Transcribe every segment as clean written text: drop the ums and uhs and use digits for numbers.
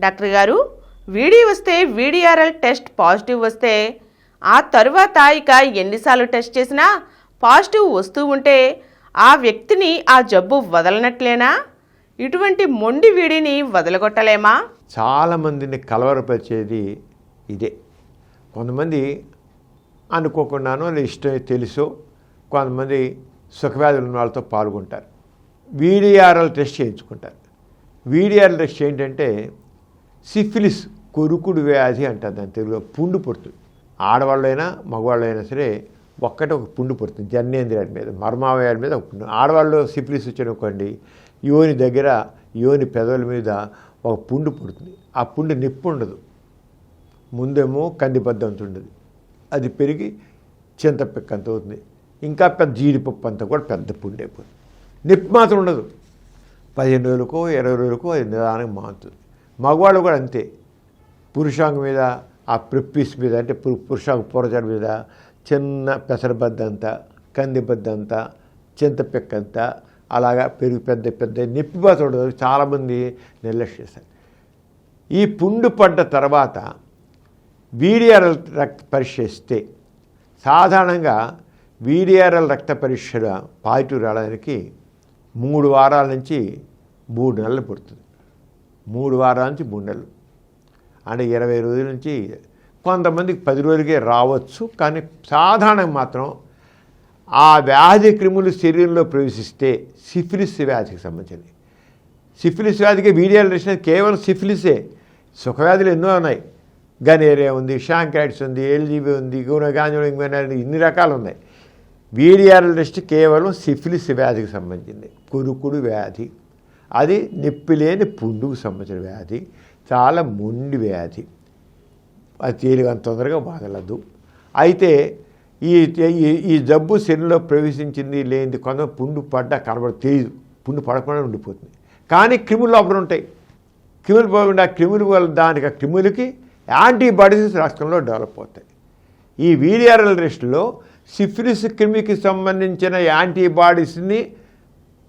Doctor గారు, వస్తే VDRL test positive వస్తే ఆ తరువాత ఇక ఎన్నిసార్లు టెస్ట్ చేసినా పాజిటివ్ వస్తూ ఉంటే ఆ వ్యక్తిని ఆ జబ్బు వదలనట్లేనా? ఇటువంటి మొండి వీడిని వదలగొట్టలేమా? చాలామందిని కలవరపరిచేది ఇదే. కొంతమంది అనుకోకుండానో ఇష్టం తెలుసో కొంతమంది సుఖవ్యాధులు ఉన్న వాళ్ళతో పాల్గొంటారు. వీడిఆర్ఎల్ టెస్ట్ చేయించుకుంటారు. వీడిఆర్ఎల్ టెస్ట్ ఏంటంటే సిఫిలిస్, కొరుకుడు వ్యాధి అంటారు దాని తెలుగులో. పుండు పుడుతుంది. ఆడవాళ్ళైనా మగవాళ్ళైనా సరే ఒక పుండు పుడుతుంది జననేంద్రియాల మీద, మర్మావయాల మీద ఒక పుండు. ఆడవాళ్ళు సిఫిలిస్ వచ్చానుకోండి, యోని దగ్గర, యోని పెదవుల మీద ఒక పుండు పుడుతుంది. ఆ పుండు నిప్పు ఉండదు, ముందేమో కందిబద్ద అంత ఉండదు, అది పెరిగి చింతపిక్క అంత అవుతుంది. ఇంకా పెద్ద జీడిపప్పు అంతా కూడా పెద్ద పుండు అయిపోతుంది. నిప్పు మాత్రం ఉండదు. 15 రోజులకో 20 రోజులకో అది నిదానంగా మారుతుంది. మగవాళ్ళు కూడా అంతే. పురుషాంగం మీద, ఆ ప్రిప్పిస్ మీద, అంటే పురుషాంగ పొరచడ మీద చిన్న పెసరబద్ద అంతా, కందిబద్ద అంతా, చింతపిక్క అంతా అలాగా పెరిగి పెద్ద పెద్ద నిప్పిబాత ఉండదు. చాలామంది నిర్లక్ష్యం చేస్తారు. ఈ పుండు పడ్డ తర్వాత వీడిఆర్ఎల్ రక్త పరీక్ష ఇస్తే సాధారణంగా వీడిఆర్ఎల్ రక్త పరీక్ష పాజిటివ్ రావడానికి 3 వారాల నుంచి 3 నెలలు పడుతుంది. 3 వారాల నుంచి 3 నెలలు అంటే 20 రోజుల నుంచి, కొంతమందికి 10 రోజులకే రావచ్చు. కానీ సాధారణంగా మాత్రం ఆ వ్యాధి క్రిములు శరీరంలో ప్రవేశిస్తే సిఫిలిస్ వ్యాధికి సంబంధించింది. సిఫిలిస్ వ్యాధికి వీడిఆర్ఎల్ టెస్ట్ కేవలం సిఫిలిసే. సుఖవ్యాధులు ఎన్నో ఉన్నాయి. గనేరియా ఉంది, షాంక్రైటిస్ ఉంది, ఎల్జీబీ ఉంది, గాంజోలింగ్, ఇన్ని రకాలు ఉన్నాయి. వీడిఆర్ఎల్ టెస్ట్ కేవలం సిఫిలిస్ వ్యాధికి సంబంధించింది. కురుకుడు వ్యాధి, అది నొప్పి లేని పుండుకు సంబంధించిన వ్యాధి. చాలా మొండి వ్యాధి, అది తేలికంత తొందరగా వదలదు. అయితే ఈ జబ్బు శరీరంలో ప్రవేశించింది లేనిది కొంత పుండు పడ్డా కనబడి తెలియదు, పుండు పడకుండా ఉండిపోతుంది. కానీ క్రిములు లోపల ఉంటాయి. క్రిములు పోకుండా క్రిములు వల్ల దానికి ఆ క్రిములకి యాంటీబాడీస్ రక్తంలో డెవలప్ అవుతాయి. ఈ వీడిఆర్ఎల్ టెస్ట్లో సిఫిలిస్ క్రిమికి సంబంధించిన యాంటీబాడీస్ని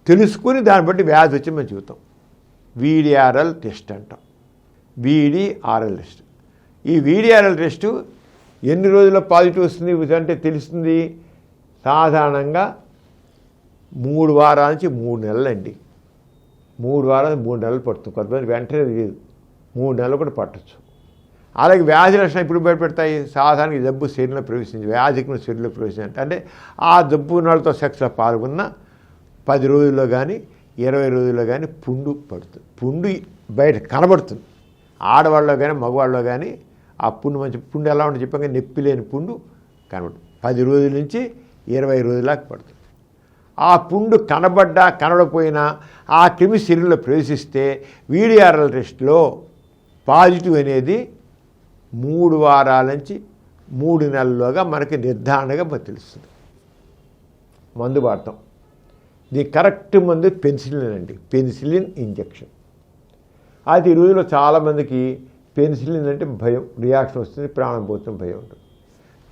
తెలుసుకుని దాన్ని బట్టి వ్యాధి వచ్చి మనం చెబుతాం. వీడిఆర్ఎల్ టెస్ట్ అంటాం. VDRL test. ఈ వీడిఆర్ఎల్ టెస్టు ఎన్ని రోజుల్లో పాజిటివ్ వస్తుంది అంటే తెలుస్తుంది? సాధారణంగా 3 వారాల నుంచి 3 నెలలు అండి. 3 వారాలు 3 నెలలు పడుతుంది. కొంతమంది వెంటనే తెలియదు, 3 నెలలు కూడా పట్టచ్చు. అలాగే వ్యాధి లక్షణాలు ఇప్పుడు బయటపెడతాయి. సాధారణ జబ్బు శరీరంలో ప్రవేశించి, వ్యాధికి శరీరంలో ప్రవేశించి అంటే ఆ జబ్బు వాళ్ళతో సెక్స్లో పాల్గొన్న 10 రోజుల్లో కానీ 20 రోజుల్లో కానీ పుండు పడుతుంది. పుండు బయట కనబడుతుంది. ఆడవాళ్ళలో కానీ మగవాళ్ళలో కానీ ఆ పుండు మంచి పుండు ఎలా ఉంటుంది చెప్పాక నొప్పి లేని పుండు కనబడుతుంది. 10 రోజుల నుంచి 20 రోజులాగా పడుతుంది. ఆ పుండు కనబడ్డా కనబడపోయినా ఆ క్రిమి శరీరంలో ప్రవేశిస్తే వీడిఆర్ఎల్ టెస్ట్లో పాజిటివ్ అనేది 3 వారాల నుంచి 3 నెలల్లోగా మనకి నిర్ధారణగా తెలుస్తుంది. మందు వాడతాం. దీని కరెక్ట్ మందు పెన్సిలిన్ అండి. Penicillin injection. అది ఈ రోజుల్లో చాలామందికి పెన్సిలిన్ అంటే భయం, రియాక్షన్ వస్తుంది, ప్రాణం పోతుంది, భయం ఉంటుంది.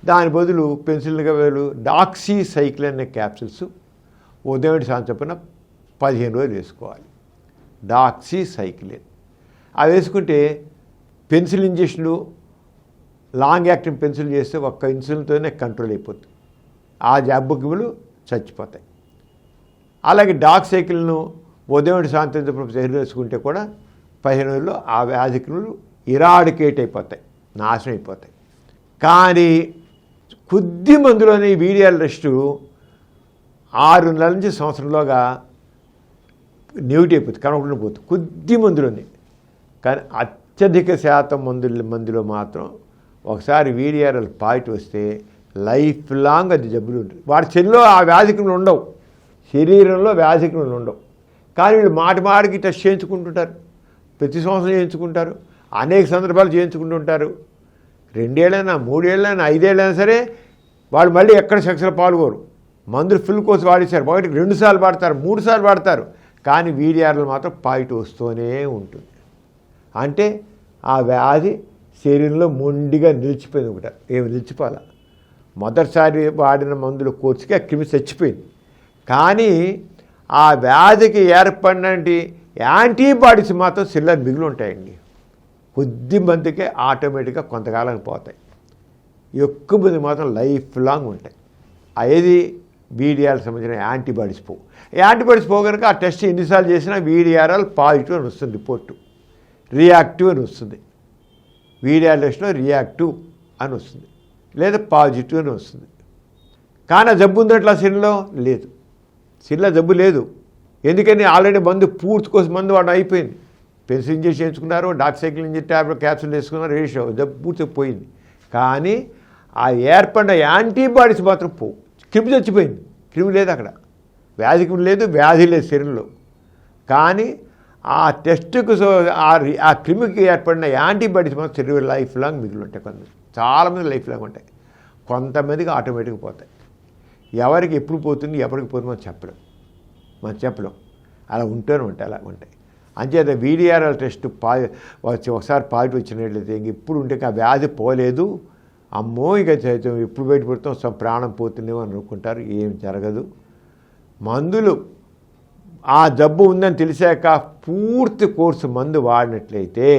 దాని బదులు పెన్సిలిన్గా వేలు డాక్సీసైక్లిన్ అనే క్యాప్సిల్స్ ఉదయం సాయంత్రం చొప్పున 15 రోజులు వేసుకోవాలి. డాక్సీసైక్లిన్ అవి వేసుకుంటే పెన్సిల్ ఇంజెక్షన్లు లాంగ్ యాక్టింగ్ పెన్సిల్ చేస్తే ఒక్క ఇన్సులిన్తోనే కంట్రోల్ అయిపోతుంది. ఆ జబ్బుకిములు చచ్చిపోతాయి. అలాగే డాక్సైక్లిన్ను ఉదయం సాయంత్రం చొప్పున వేసుకుంటే కూడా 15 రోజుల్లో ఆ వ్యాధికులు ఇరాడికేట్ అయిపోతాయి, నాశనం అయిపోతాయి. కానీ కొద్ది మందులోనే ఈ వీడిఆర్ఎల్ టెస్ట్ 6 నెలల నుంచి సంవత్సరంలోగా నెగిటివ్ అయిపోతుంది, కనబడకుండా పోతుంది కొద్ది మందులోనే. కానీ అత్యధిక శాతం మందులో మాత్రం ఒకసారి వీడిఆర్ఎల్ పాజిటివ్ వస్తే లైఫ్ లాంగ్ అది జబ్బులు ఉంటుంది. వాడి శరీరంలో ఆ వ్యాధికులు ఉండవు, శరీరంలో వ్యాధికులు ఉండవు. కానీ వీళ్ళు మాటికి టెస్ట్ చేయించుకుంటుంటారు, ప్రతి సంవత్సరం చేయించుకుంటారు, అనేక సందర్భాలు చేయించుకుంటుంటారు. 2 ఏళ్ళైనా 3 ఏళ్ళైనా 5 ఏళ్ళైనా సరే వాళ్ళు మళ్ళీ ఎక్కడ సెక్స్లో పాల్గొరు. మందులు ఫుల్ కోర్స్ వాడేశారు, ఒకటికి 2 సార్లు వాడతారు, 3 సార్లు వాడతారు. కానీ వీడిఆర్ఎల్ మాత్రం పాజిటివ్ వస్తూనే ఉంటుంది. అంటే ఆ వ్యాధి శరీరంలో మొండిగా నిలిచిపోయింది. ఒకట ఏమి నిలిచిపోవాల, మొదటిసారి వాడిన మందుల కోర్సుకి ఆ క్రిమి చచ్చిపోయింది. కానీ ఆ వ్యాధికి ఏర్పడినటువంటి యాంటీబాడీస్ మాత్రం శరీరాలు మిగిలి ఉంటాయండి. కొద్ది మందికే ఆటోమేటిక్గా కొంతకాలానికి పోతాయి, ఎక్కువ మంది మాత్రం లైఫ్ లాంగ్ ఉంటాయి. ఏది వీడిఆర్ఎల్ సంబంధించిన యాంటీబాడీస్ పోవు. యాంటీబాడీస్ పోగనుక ఆ టెస్ట్ ఎన్నిసార్లు చేసినా వీడిఆర్ఎల్ పాజిటివ్ అని వస్తుంది, రిపోర్టు రియాక్టివ్ అని వస్తుంది. వీడిఆర్ఎల్ టెస్ట్లో రియాక్టివ్ అని వస్తుంది, లేదా పాజిటివ్ అని వస్తుంది. కానీ ఆ జబ్బు ఉందట్లా శరీరంలో లేదు, శరీరంలో జబ్బు లేదు. ఎందుకని ఆల్రెడీ మందు పూర్తి కోసం మందు వాడు అయిపోయింది. పెన్సిల్ ఇంజెక్షన్ వేసుకున్నారు, డాక్సైక్లిన్ ఇంజెక్షన్ ట్యాబ్లెట్ క్యాప్సూల్ వేసుకున్నారు, రేషియో జబ్బు పూర్తి పోయింది. కానీ ఆ ఏర్పడిన యాంటీబాడీస్ మాత్రం పోవు. క్రిమి చచ్చిపోయింది, క్రిమి లేదు అక్కడ, వ్యాధి క్రిమి లేదు, వ్యాధి లేదు శరీరంలో. కానీ ఆ టెస్ట్కు ఆ క్రిమికి ఏర్పడిన యాంటీబాడీస్ మాత్రం శరీరం లైఫ్ లాంగ్ మిగిలి ఉంటాయి. కొంతమంది, చాలామంది లైఫ్ లాంగ్ ఉంటాయి, కొంతమందికి ఆటోమేటిక్గా పోతాయి. ఎవరికి ఎప్పుడు పోతుంది ఎవరికి పోతుంది మనం చెప్పలేం. అలా ఉంటూనే ఉంటాయి, అలా ఉంటాయి. అంచేత వీడిఆర్ఎల్ టెస్ట్ ఒకసారి పాజిటివ్ వచ్చినట్లయితే ఇంక ఎప్పుడు ఉంటే ఆ వ్యాధి పోలేదు, అమ్మో ఇక ఎప్పుడు బయటపడతాం ప్రాణం పోతుందేమో అని అనుకుంటారు. ఏం జరగదు. మందులు ఆ జబ్బు ఉందని తెలిసాక పూర్తి కోర్సు మందు వాడినట్లయితే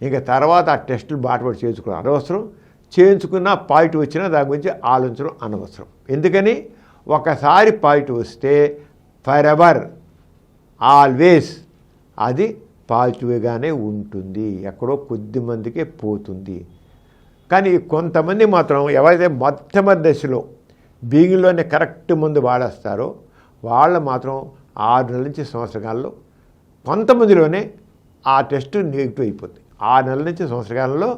ఇంకా తర్వాత ఆ టెస్టులు బాటపడి చేసుకోవడం అనవసరం. చేయించుకున్నా పాజిటివ్ వచ్చినా దాని గురించి ఆలోచించడం అనవసరం. ఎందుకని ఒకసారి పాజిటివ్ వస్తే ఫర్ ఎవర్ ఆల్వేస్ అది పాజిటివ్గానే ఉంటుంది, ఎక్కడో కొద్ది మందికే పోతుంది. కానీ కొంతమంది మాత్రం ఎవరైతే మొట్టమొదటి దశలో బిగిన్లోనే కరెక్ట్ మందు వాడేస్తారో వాళ్ళు మాత్రం 6 నెలల నుంచి సంవత్సరకాలంలో కొంతమందిలోనే ఆ టెస్ట్ నెగిటివ్ అయిపోతుంది. 6 నెలల నుంచి సంవత్సరకాలంలో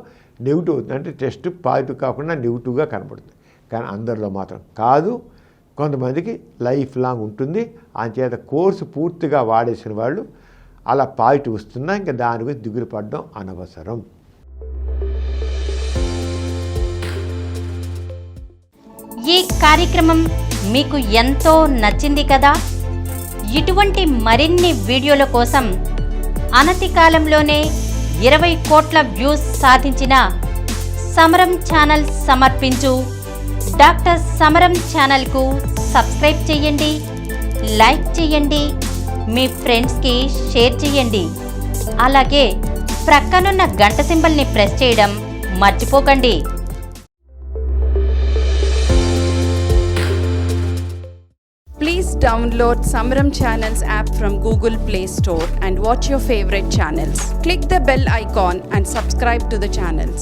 నెగిటివ్ అవుతుంది, అంటే టెస్ట్ పాజిటివ్ కాకుండా నెగిటివ్గా కనబడుతుంది. కానీ అందరిలో మాత్రం కాదు, కొంతమందికి లైఫ్ లాంగ్ ఉంటుంది. అంచేత కోర్సు పూర్తిగా వాడేసిన వాళ్ళు అలా పాజిటివ్ వస్తున్నా ఇంకా దాని గురించి దిగులు పడడం అనవసరం. ఈ కార్యక్రమం మీకు ఎంతో నచ్చింది కదా. ఇటువంటి మరిన్ని వీడియోల కోసం అనతి కాలంలోనే 20 కోట్ల వ్యూస్ సాధించిన సమరం ఛానల్ సమర్పించు డాక్టర్ సమరం ఛానల్కు సబ్స్క్రైబ్ చేయండి, లైక్ చేయండి, మీ ఫ్రెండ్స్కి షేర్ చేయండి. అలాగే ప్రక్కనున్న గంట సింబల్ని ప్రెస్ చేయడం మర్చిపోకండి. Please download Samaram Channels app from Google Play Store and watch your favorite channels. Click the bell icon and subscribe to the channels.